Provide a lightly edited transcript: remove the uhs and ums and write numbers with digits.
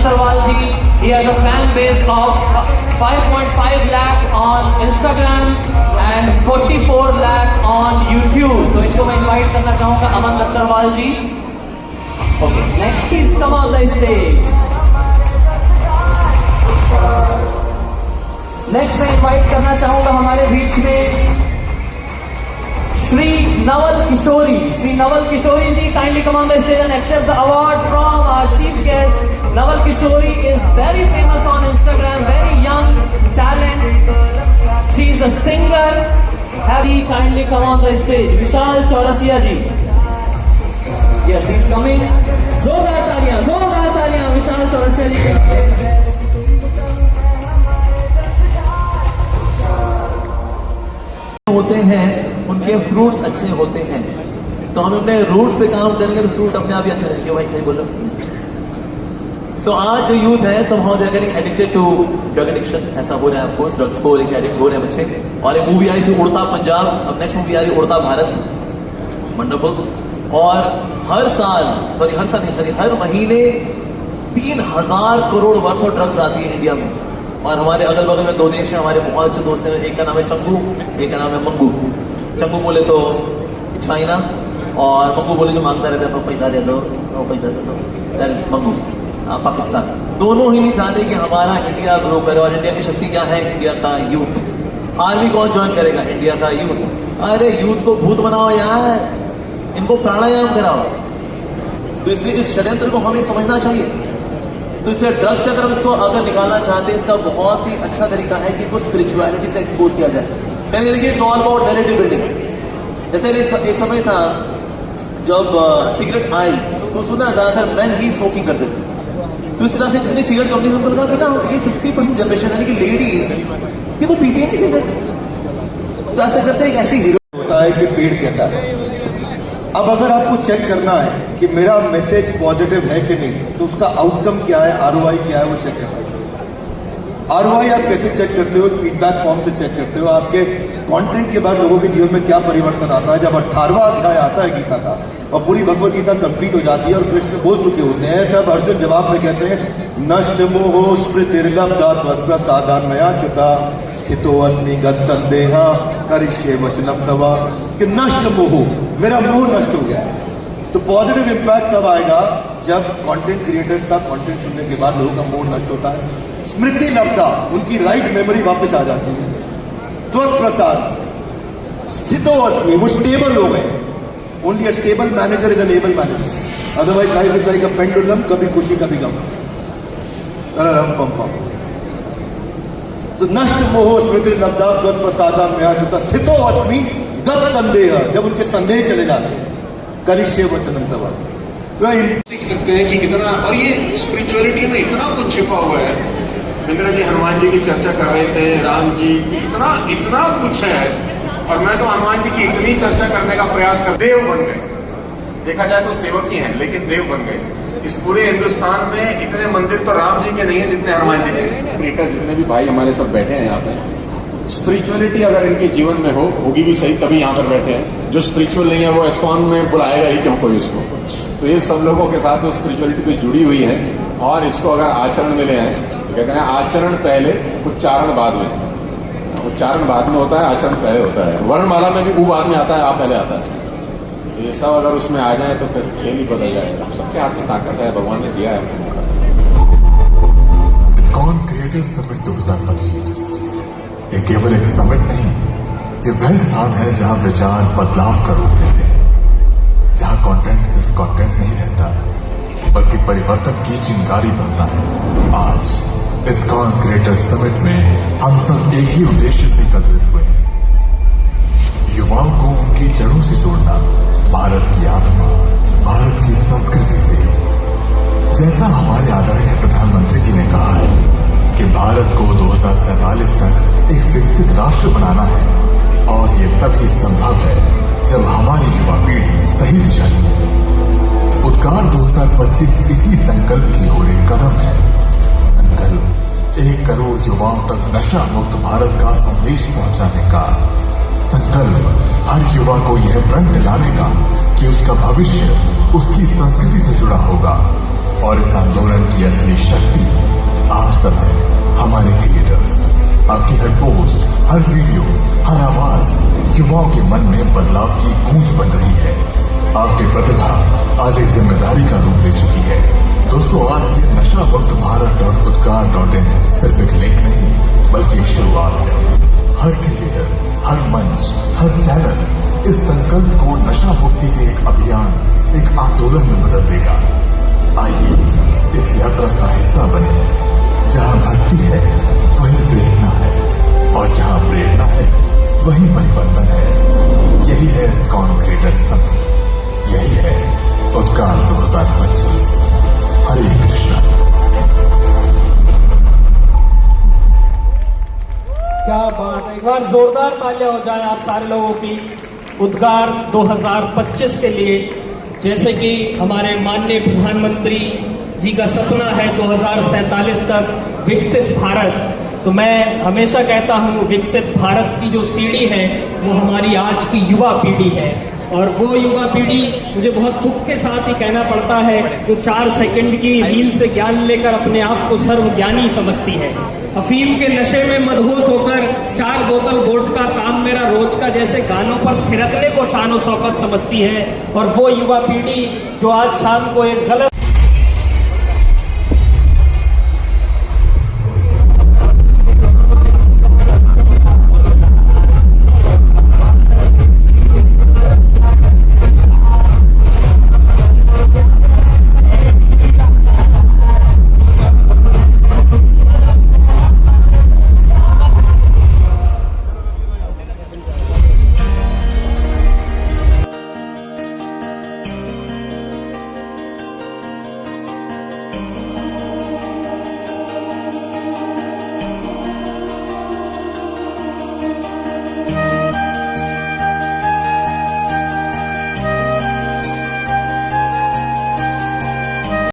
Agarwal ji. He has a fan base of 5.5 lakh on Instagram and 44 lakh on YouTube. तो इनको मैं invite करना चाहूंगा अमन अग्रवाल जी. Okay, next please come on the stage. Next मैं invite करना चाहूंगा हमारे बीच में श्री नवल किशोरी. Shri Naval Kishori ji, kindly come on the stage and accept the award from our chief guest. Naval Kishori is very famous on Instagram, very young talent. She is a singer. Have you kindly come on the stage? Vishal Chaurasia ji. Yes, he is coming. जोरदार तालियां विशाल चौरसिया जी के. होते हैं उनके fruits अच्छे होते हैं, तो हम अपने रूट्स पे काम करेंगे तो फ्रूट अपने आप ही अच्छे रहेंगे. भाई सही बोलो. सो आज जो यूथ है somehow they are getting addicted to drug addiction. ऐसा हो रहा है, of course ड्रग्स को लेकर एडिक्ट हो रहे हैं बच्चे. और एक मूवी आई थी उड़ता पंजाब, अब नेक्स्ट मूवी आ रही है उड़ता भारत. वंडरफुल. और हर महीने 3,000 करोड़ वर्थ ऑफ ड्रग्स आती है इंडिया में. और हमारे अगल बगल में 2 देश हैं, हमारे बहुत अच्छे दोस्त हैं. एक का नाम है चंगू, एक का नाम है मंगू. चंगू बोले तो चाइना, और मंगू बोले जो मांगता रहता है पैसा दे दो, पैसा दे दो, दैट इज मंगू. पाकिस्तान. दोनों ही नहीं चाहते कि हमारा इंडिया ग्रो करे. और इंडिया की शक्ति क्या है? इंडिया का यूथ. आर्मी कौन ज्वाइन करेगा? इंडिया का यूथ. अरे यूथ को भूत बनाओ यार, इनको प्राणायाम कराओ. तो इसलिए इस षड्यंत्र को हमें समझना चाहिए. तो इसलिए ड्रग्स से अगर हम इसको अगर निकालना चाहते हैं, इसका बहुत ही अच्छा तरीका है कि इसको स्पिरिचुअलिटी से एक्सपोज किया जाए. यानी देखिए it's all about narrative building. जैसे एक समय था जब सिगरेट आई तो उसमें ज्यादातर मैन ही स्मोकिंग करते थे. तो इस तरह से जितनी सिगरेट कंपनी ने उनको कहा था ये 50% जनरेशन यानी कि लेडीज ये तो पीती नहीं सिगरेट. तो ऐसा करते एक ऐसी हीरो होता है कि पेड़ कैसा है. अब अगर आपको चेक करना है कि मेरा मैसेज पॉजिटिव है कि नहीं, तो उसका आउटकम क्या है, ROI क्या है, वो चेक करना चाहिए. ROI आप कैसे चेक करते हो? फीडबैक फॉर्म से चेक करते हो. आपके कंटेंट के बाद लोगों के जीवन में क्या परिवर्तन आता है. जब 18वां अध्याय आता है गीता का और पूरी भगवत गीता कंप्लीट हो जाती है और कृष्ण बोल चुके होते हैं, तब अर्जुन जवाब में कहते हैं नष्ट मोहो स्मृतिर्लब्धात्मप्रसादान् मया च्युता स्थितो अस्मि गत संदेह करिष्ये वचनं तव. कि नष्ट मोह, मेरा मोह नष्ट हो गया. तो पॉजिटिव इंपैक्ट तब आएगा जब कंटेंट क्रिएटर्स का कंटेंट सुनने के बाद लोगों का मोह नष्ट होता है. स्मृति लब्धा, उनकी राइट मेमोरी वापस आ जाती है. त्वत् प्रसाद स्थितो अस्मि, वो स्टेबल हो गए. Only a stable manager is an able manager. Otherwise life is like a pendulum, कभी खुशी कभी गम. तो नष्ट मोह स्मृति लब्धा त्वत् प्रसादान् मया च्युता स्थितो अस्मि गत संदेह, जब उनके संदेह चले जाते हैं करिष्ये वचनं तव. सीख सकते हैं कि कितना, और ये स्पिरिचुअलिटी में इतना कुछ छिपा हुआ है. इंद्र जी हनुमान जी की चर्चा कर रहे थे, राम जी, इतना कुछ है. और मैं तो हनुमान जी की इतनी चर्चा करने का प्रयास कर देव बन गए. देखा जाए तो सेवक ही हैं लेकिन देव बन गए. इस पूरे हिंदुस्तान में इतने मंदिर तो राम जी के नहीं है जितने हनुमान जी के. क्रिएटर जितने भी भाई हमारे सब बैठे हैं यहाँ पे, स्पिरिचुअलिटी अगर इनके जीवन में होगी भी सही, तभी यहाँ पर बैठे हैं. जो स्पिरिचुअल नहीं है वो एस्कॉन में बुलाएगा ही क्यों कोई उसको. तो ये सब लोगों के साथ वो स्पिरिचुअलिटी तो जुड़ी हुई है. और इसको अगर आचरण में ले आए, तो कहते हैं आचरण पहले उच्चारण बाद में. उच्चारण बाद में होता है, आचरण पहले होता है. वर्णमाला में भी ऊ बाद में आता है, आ पहले आता है. तो ये सब अगर उसमें आ जाए तो फिर खेल ही बदल जाएगा. सबके हाथ में ताकत है, भगवान ने दिया है. इस्कॉन क्रिएटर्स समिट 2025 ये केवल एक समिट नहीं, ये वह स्थान है जहां विचार बदलाव का रूप लेते हैं, जहां कंटेंट सिर्फ कंटेंट नहीं रहता बल्कि परिवर्तन की चिंगारी बनता है. आज इस्कॉन क्रिएटर्स समिट में हम सब एक ही उद्देश्य से एकत्रित हुए हैं, युवाओं को उनकी जड़ों से जोड़ना, भारत की आत्मा, भारत की संस्कृति से. जैसा हमारे आदरणीय प्रधानमंत्री जी ने कहा है कि भारत को 2047 तक एक विकसित राष्ट्र बनाना है, और ये तभी संभव है जब हमारी युवा पीढ़ी सही दिशा चले. उत्कार 2025 इसी संकल्प की ओर एक कदम है. संकल्प 1 करोड़ युवाओं तक नशा मुक्त भारत का संदेश पहुंचाने का. संकल्प हर युवा को यह प्रण दिलाने का कि उसका भविष्य उसकी संस्कृति से जुड़ा होगा, और इस आंदोलन की असली शक्ति आप सब हैं, हमारे क्रिएटर्स। आपकी हर पोस्ट, हर वीडियो, हर आवाज युवाओं के मन में बदलाव की गूंज बन रही है। आपकी प्रतिभा आज एक जिम्मेदारी का रूप ले चुकी है। दोस्तों, आज ये नशा मुक्त भारत.उद्गार.in सिर्फ एक लिंक नहीं, बल्कि एक शुरुआत है। हर क्रिएटर, हर मंच, हर चैनल इस संकल्प को नशा मुक्ति के एक अभियान, एक आंदोलन में बदल देगा। आइए इस यात्रा का हिस्सा बने। जहां भक्ति है वहीं प्रेरणा है, और जहां प्रेरणा है वहीं परिवर्तन है। यही है इस्कॉन क्रिएटर समिट, यही है उद्गार 2025। हरे कृष्णा। क्या बात है, एक बार जोरदार तालियां हो जाए आप सारे लोगों की उद्गार 2025 के लिए। जैसे कि हमारे माननीय प्रधानमंत्री जी का सपना है 2047 तक विकसित भारत, तो मैं हमेशा कहता हूं विकसित भारत की जो सीढ़ी है वो हमारी आज की युवा पीढ़ी है। और वो युवा पीढ़ी, मुझे बहुत दुख के साथ ही कहना पड़ता है, जो 4 सेकंड की रील से ज्ञान लेकर अपने आप को सर्वज्ञानी समझती है। अफीम के नशे में मदहोश होकर 4 बोतल वोडका काम मेरा रोज का जैसे गानों पर थिरकने को शान और शौकत समझती है। और वो युवा पीढ़ी जो आज शाम को एक गलत